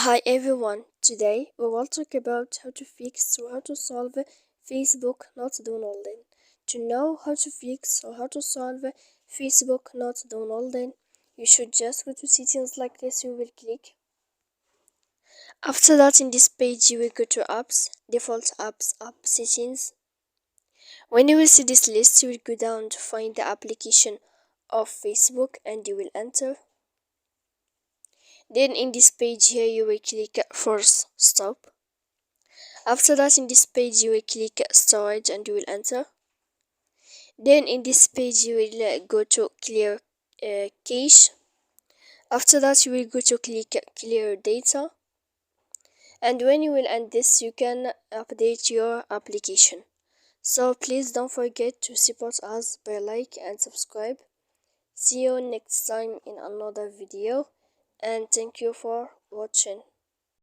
Hi everyone, today we will talk about how to fix or how to solve Facebook not downloading. To know how to fix or how to solve Facebook not downloading, you should just go to settings like this. You will click. After that, in this page you will go to apps, default apps, app settings. When you will see this list, you will go down to find the application of Facebook and you will enter. Then in this page here you will click force stop. After that, in this page you will click storage and you will enter. Then in this page you will go to clear cache. After that you will go to click clear data, and when you will end this you can update your application. So please don't forget to support us by like and subscribe. See you next time in another video, and thank you for watching.